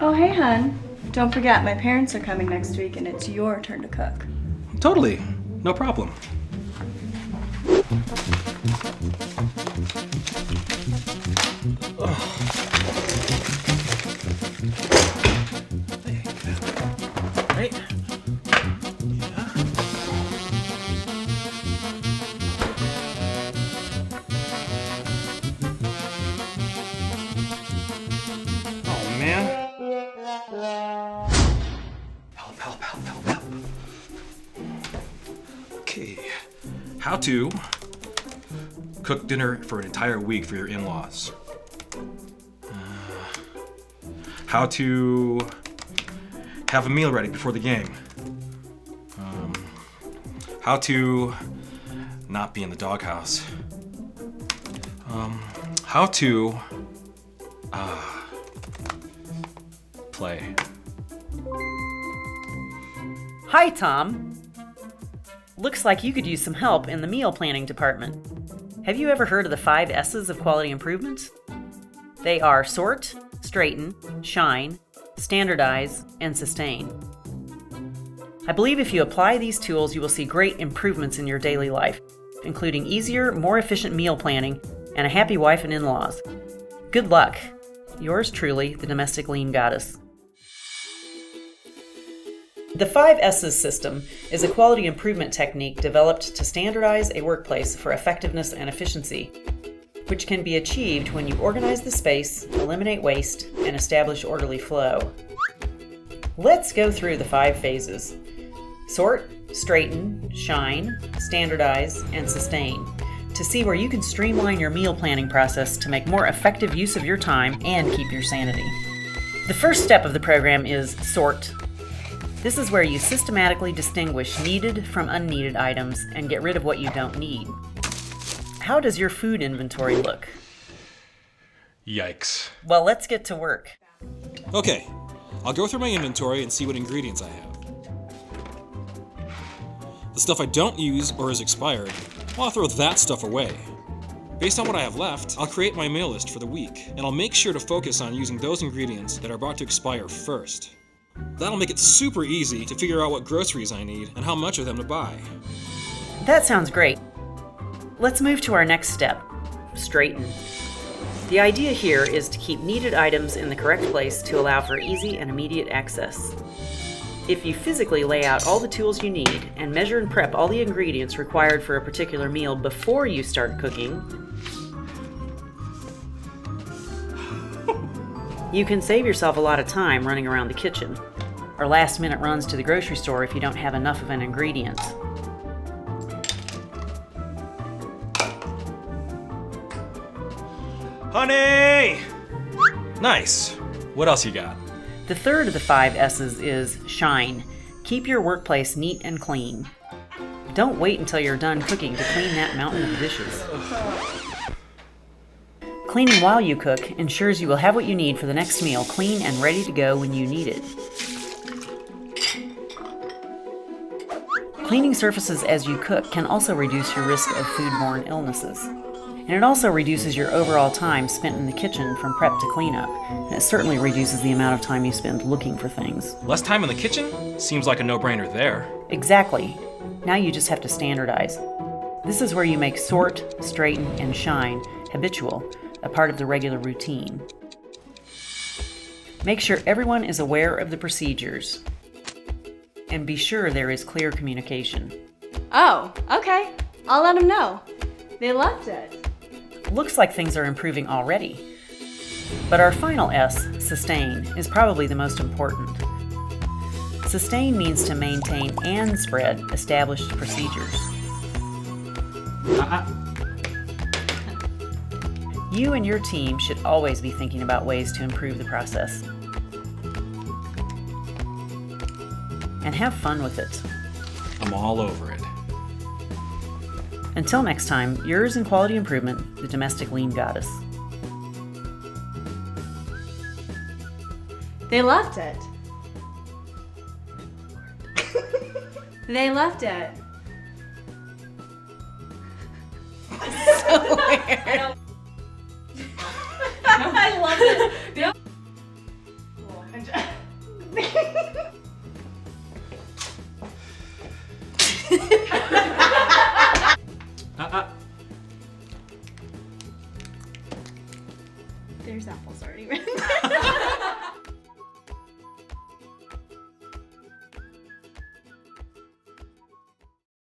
Oh, hey, hon. Don't forget, my parents are coming next week and it's your turn to cook. Totally. No problem. Right? Oh, man. Help. Okay. How to cook dinner for an entire week for your in-laws. How to have a meal ready before the game. How to not be in the doghouse. How to play. Hi, Tom. Looks like you could use some help in the meal planning department. Have you ever heard of the 5 S's of quality improvements? They are sort, straighten, shine, standardize, and sustain. I believe if you apply these tools, you will see great improvements in your daily life, including easier, more efficient meal planning and a happy wife and in-laws. Good luck. Yours truly, the Domestic Lean Goddess. The 5 S's system is a quality improvement technique developed to standardize a workplace for effectiveness and efficiency, which can be achieved when you organize the space, eliminate waste, and establish orderly flow. Let's go through the 5 phases: sort, straighten, shine, standardize, and sustain, to see where you can streamline your meal planning process to make more effective use of your time and keep your sanity. The first step of the program is sort. This is where you systematically distinguish needed from unneeded items and get rid of what you don't need. How does your food inventory look? Yikes. Well, let's get to work. Okay, I'll go through my inventory and see what ingredients I have. The stuff I don't use or is expired, well, I'll throw that stuff away. Based on what I have left, I'll create my meal list for the week, and I'll make sure to focus on using those ingredients that are about to expire first. That'll make it super easy to figure out what groceries I need and how much of them to buy. That sounds great. Let's move to our next step, straighten. The idea here is to keep needed items in the correct place to allow for easy and immediate access. If you physically lay out all the tools you need and measure and prep all the ingredients required for a particular meal before you start cooking, you can save yourself a lot of time running around the kitchen, or last-minute runs to the grocery store if you don't have enough of an ingredient. Honey! Nice. What else you got? The third of the 5 S's is shine. Keep your workplace neat and clean. Don't wait until you're done cooking to clean that mountain of dishes. Cleaning while you cook ensures you will have what you need for the next meal clean and ready to go when you need it. Cleaning surfaces as you cook can also reduce your risk of foodborne illnesses. And it also reduces your overall time spent in the kitchen from prep to cleanup. And it certainly reduces the amount of time you spend looking for things. Less time in the kitchen? Seems like a no-brainer there. Exactly. Now you just have to standardize. This is where you make sort, straighten, and shine habitual, a part of the regular routine. Make sure everyone is aware of the procedures. And be sure there is clear communication. Oh, okay. I'll let them know. They loved it. Looks like things are improving already. But our final S, sustain, is probably the most important. Sustain means to maintain and spread established procedures. You and your team should always be thinking about ways to improve the process. And have fun with it. I'm all over it. Until next time, yours in quality improvement, the Domestic Lean Goddess. They loved it. They loved it. So weird. I love it. There's apples already written.